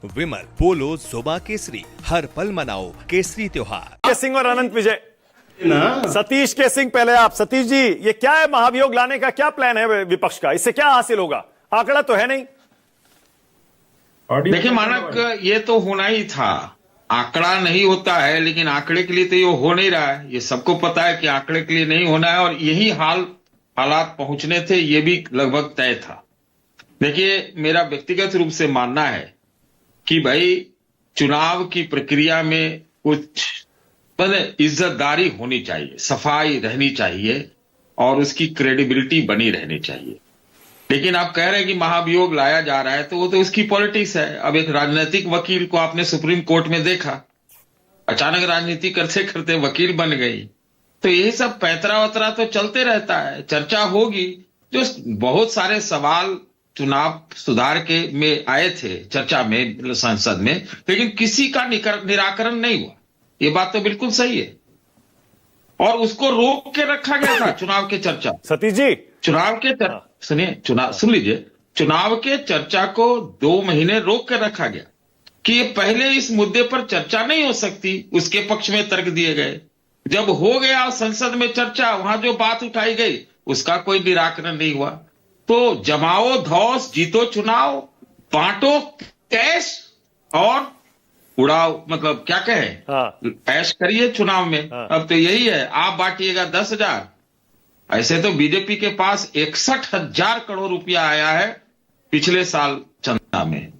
विमल पोलो जोबा केसरी, हर पल मनाओ केसरी त्योहार। के सिंह और अनंत विजय सतीश के सिंह, पहले आप। सतीश जी, ये क्या है, महाभियोग लाने का क्या प्लान है विपक्ष का? इससे क्या हासिल होगा? आंकड़ा तो है नहीं। देखिए मानक, ये तो होना ही था। आंकड़ा नहीं होता है, लेकिन आंकड़े के लिए तो ये हो नहीं रहा है। ये सबको पता है कि आंकड़े के लिए नहीं होना है, और यही हालात पहुंचने थे, ये भी लगभग तय था। देखिए, मेरा व्यक्तिगत रूप से मानना है कि भाई चुनाव की प्रक्रिया में कुछ इज्जतदारी होनी चाहिए, सफाई रहनी चाहिए, और उसकी क्रेडिबिलिटी बनी रहनी चाहिए। लेकिन आप कह रहे हैं कि महाभियोग लाया जा रहा है, तो वो तो उसकी पॉलिटिक्स है। अब एक राजनीतिक वकील को आपने सुप्रीम कोर्ट में देखा, अचानक राजनीति करते करते वकील बन गई। तो यही सब पैतरा वतरा तो चलते रहता है, चर्चा होगी। जो बहुत सारे सवाल चुनाव सुधार के में आए थे चर्चा में संसद में, लेकिन किसी का निराकरण नहीं हुआ। ये बात तो बिल्कुल सही है, और उसको रोक के रखा गया था चुनाव के चर्चा। सतीश जी, चुनाव के सुनिए, सुन लीजिए, चुनाव के चर्चा को 2 महीने रोक कर रखा गया कि ये पहले इस मुद्दे पर चर्चा नहीं हो सकती। उसके पक्ष में तर्क दिए गए। जब हो गया संसद में चर्चा, वहां जो बात उठाई गई उसका कोई निराकरण नहीं हुआ। तो जमाओ धौस, जीतो चुनाव, बांटो कैश और उड़ाओ, मतलब क्या कहे, ऐश करिए चुनाव में। अब तो यही है, आप बांटिएगा 10,000। ऐसे तो बीजेपी के पास 61,000 करोड़ रुपया आया है पिछले साल चंदा में।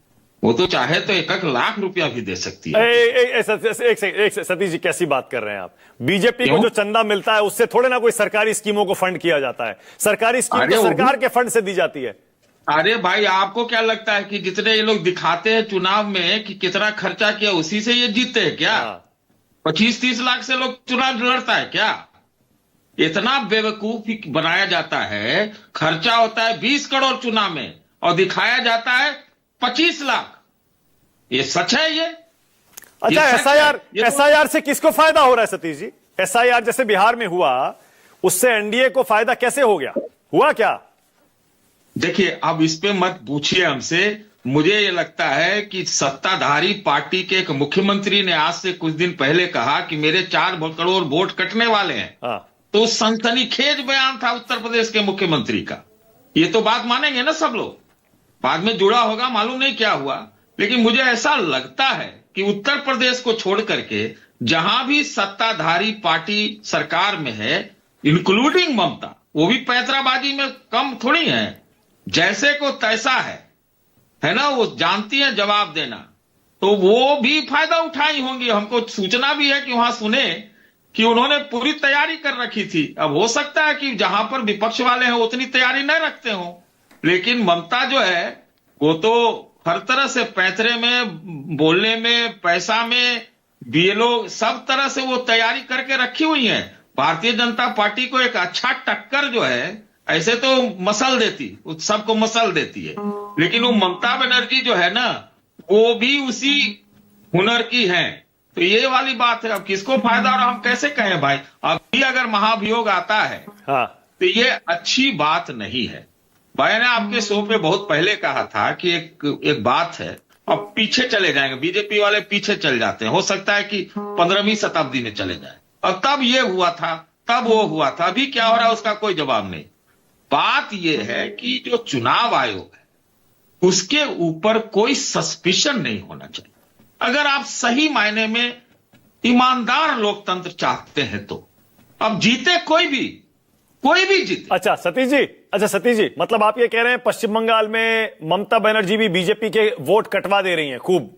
वो तो चाहे तो 1 लाख रुपया भी दे सकती है। एक सतीश जी, कैसी बात कर रहे हैं आप? बीजेपी को जो चंदा मिलता है उससे थोड़े ना कोई सरकारी स्कीमों को फंड किया जाता है। सरकारी स्कीम तो सरकार के फंड से दी जाती है। अरे भाई, आपको क्या लगता है कि जितने ये लोग दिखाते हैं चुनाव में कि कितना खर्चा किया, उसी से ये जीतते हैं क्या? 25-30 लाख से लोग चुनाव लड़ता है क्या? इतना बेवकूफ बनाया जाता है। खर्चा होता है 20 करोड़ चुनाव में और दिखाया जाता है 25 लाख। ये सच है ये? अच्छा, एसआईआर से किसको फायदा हो रहा है सतीश जी? एसआईआर जैसे बिहार में हुआ, उससे एनडीए को फायदा कैसे हो गया? हुआ क्या? देखिए, अब इस पे मत पूछिए हमसे। मुझे ये लगता है कि सत्ताधारी पार्टी के एक मुख्यमंत्री ने आज से कुछ दिन पहले कहा कि मेरे 4 करोड़ वोट कटने वाले हैं। तो सनसनीखेज बयान था उत्तर प्रदेश के मुख्यमंत्री का। ये तो बात मानेंगे ना सब लोग। बाद में जुड़ा होगा, मालूम नहीं क्या हुआ, लेकिन मुझे ऐसा लगता है कि उत्तर प्रदेश को छोड़ करके जहां भी सत्ताधारी पार्टी सरकार में है, इंक्लूडिंग ममता, वो भी पैतराबाजी में कम थोड़ी है। जैसे को तैसा है ना, वो जानती है जवाब देना। तो वो भी फायदा उठाई होंगी। हमको सूचना भी है कि वहां सुने कि उन्होंने पूरी तैयारी कर रखी थी। अब हो सकता है कि जहां पर विपक्ष वाले हैं उतनी तैयारी नहीं रखते हो, लेकिन ममता जो है वो तो हर तरह से पैतरे में, बोलने में, पैसा में, बीएलओ, सब तरह से वो तैयारी करके रखी हुई है। भारतीय जनता पार्टी को एक अच्छा टक्कर जो है, ऐसे तो मसल देती, सबको मसल देती है, लेकिन वो ममता बनर्जी जो है ना, वो भी उसी हुनर की है। तो ये वाली बात है। अब किसको फायदा, और हम कैसे कहें भाई? अभी अगर महाभियोग आता है तो ये अच्छी बात नहीं है। मैंने आपके शो पे बहुत पहले कहा था कि एक बात है। अब पीछे चले जाएंगे, बीजेपी वाले पीछे चल जाते हैं। हो सकता है कि 15वीं शताब्दी में चले जाए। और तब ये हुआ था, तब वो हुआ था, अभी क्या हो रहा है उसका कोई जवाब नहीं। बात यह है कि जो चुनाव आयोग है उसके ऊपर कोई सस्पिशन नहीं होना चाहिए। अगर आप सही मायने में ईमानदार लोकतंत्र चाहते हैं तो अब जीते कोई भी जीते। अच्छा सतीश जी, मतलब आप ये कह रहे हैं पश्चिम बंगाल में ममता बनर्जी भी बीजेपी के वोट कटवा दे रही हैं खूब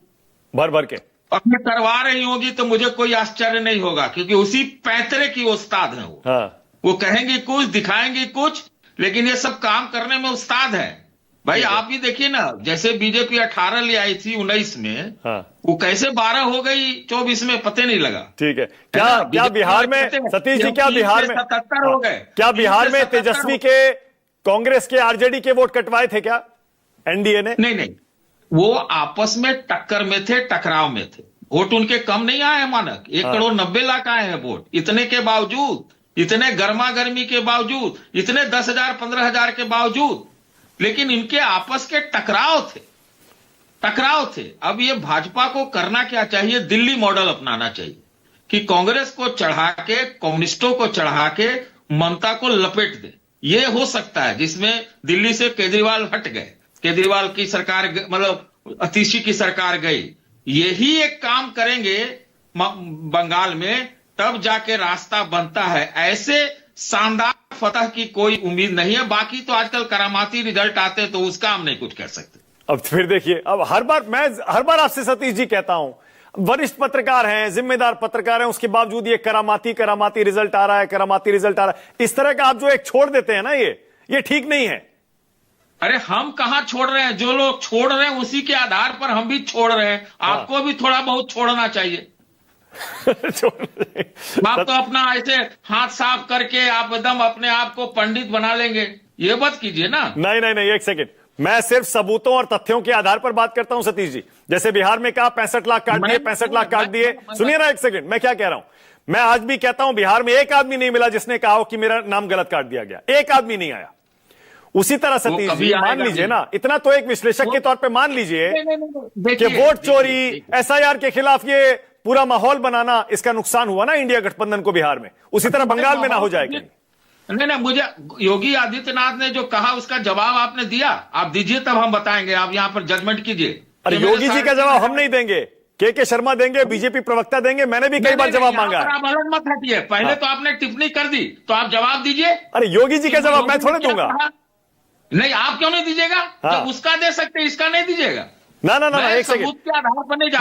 भर भर के? अगर करवा रही होगी तो मुझे कोई आश्चर्य नहीं होगा, क्योंकि उसी पैतरे की उस्ताद है वो। वो कहेंगे कुछ, दिखाएंगे कुछ, लेकिन ये सब काम करने में उस्ताद है। भाई आप भी देखिए ना, जैसे बीजेपी 18 ले आई थी 19 में, वो कैसे 12 हो गई 24 में, पते नहीं लगा। ठीक है। क्या बिहार में सतीश जी, क्या बिहार में 77 हो गए? क्या बिहार में तेजस्वी के, कांग्रेस के, आरजेडी के वोट कटवाए थे क्या एनडीए ने? नहीं, वो आपस में टक्कर में थे, टकराव में थे। वोट उनके कम नहीं आए हैं मानक। 1 करोड़ 90 लाख आए हैं वोट। इतने के बावजूद, इतने गर्मा गर्मी के बावजूद, इतने 10,000 15,000 के बावजूद, लेकिन इनके आपस के टकराव थे। टकराव थे। अब ये भाजपा को करना क्या चाहिए, दिल्ली मॉडल अपनाना चाहिए कि कांग्रेस को चढ़ा के, कम्युनिस्टों को चढ़ा के ममता को लपेट दे। ये हो सकता है, जिसमें दिल्ली से केजरीवाल हट गए, केजरीवाल की सरकार मतलब अतीशी की सरकार गई, यही एक काम करेंगे बंगाल में, तब जाके रास्ता बनता है। ऐसे शानदार फतह की कोई उम्मीद नहीं है। बाकी तो आजकल करामाती रिजल्ट आते हैं, तो उसका हम नहीं कुछ कह सकते। अब फिर देखिए, अब हर बार आपसे सतीश जी कहता हूं, वरिष्ठ पत्रकार हैं, जिम्मेदार पत्रकार हैं, उसके बावजूद ये करामाती रिजल्ट आ रहा है, करामाती रिजल्ट आ रहा है। इस तरह का आप जो एक छोड़ देते हैं ना, ये ठीक नहीं है। अरे हम कहां छोड़ रहे हैं, जो लोग छोड़ रहे हैं उसी के आधार पर हम भी छोड़ रहे हैं। आपको भी थोड़ा बहुत छोड़ना चाहिए। आप तो अपना ऐसे हाथ साफ करके आप एकदम अपने आप को पंडित बना लेंगे, ये मत कीजिए ना। नहीं, एक सेकंड, मैं सिर्फ सबूतों और तथ्यों के आधार पर बात करता हूं सतीश जी। जैसे बिहार में कहा 65 लाख काट दिए, 65 लाख काट दिए। सुनिए ना एक सेकंड, मैं क्या कह रहा हूं। मैं आज भी कहता हूं, बिहार में एक आदमी नहीं मिला जिसने कहा हो कि मेरा नाम गलत काट दिया गया, एक आदमी नहीं आया। उसी तरह सतीश जी मान लीजिए ना, इतना तो एक विश्लेषक के तौर पे मान लीजिए कि वोट चोरी, एसआईआर के खिलाफ ये पूरा माहौल बनाना, इसका नुकसान हुआ ना इंडिया गठबंधन को बिहार में। उसी तरह बंगाल में ना हो जाए। नहीं, मुझे योगी आदित्यनाथ ने जो कहा उसका जवाब आपने दिया, आप दीजिए तब हम बताएंगे। आप यहां पर जजमेंट कीजिए। अरे योगी जी का जवाब हम नहीं देंगे, के शर्मा देंगे, बीजेपी प्रवक्ता देंगे। मैंने भी कई बार जवाब मांगा है। आप अलग मत हटिए, पहले तो आपने टिप्पणी कर दी, तो आप जवाब दीजिए। अरे योगी जी का जवाब मैं थोड़े दूंगा। नहीं, आप क्यों नहीं दीजिएगा? तो उसका दे सकते, इसका नहीं दीजिएगा। ना, एक सेकंड,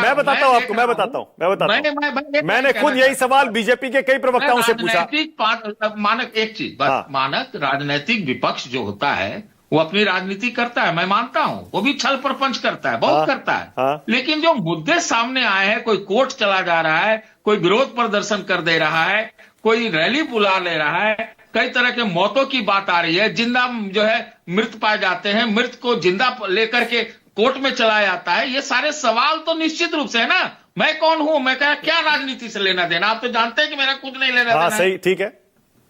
मैं बताता हूँ आपको, मैं बताता हूँ। मैंने खुद यही सवाल बीजेपी के कई प्रवक्ताओं से पूछा। मानक एक चीज, मानक राजनीतिक विपक्ष जो होता है वो अपनी राजनीति करता है, मैं मानता हूं। वो भी छल प्रपंच करता है, बहुत करता है। लेकिन जो मुद्दे सामने आए हैं, कोई कोर्ट चला जा रहा है, कोई विरोध प्रदर्शन कर दे रहा है, कोई रैली बुला ले रहा है, कई तरह के मौतों की बात आ रही है, जिंदा जो है मृत पाए जाते हैं, मृत को जिंदा लेकर के कोर्ट में चलाया जाता है। ये सारे सवाल तो निश्चित रूप से है ना। मैं कौन हूं, मैं क्या राजनीति से लेना देना? आप तो जानते हैं कि मेरा कुछ नहीं लेना देना। सही, ठीक है।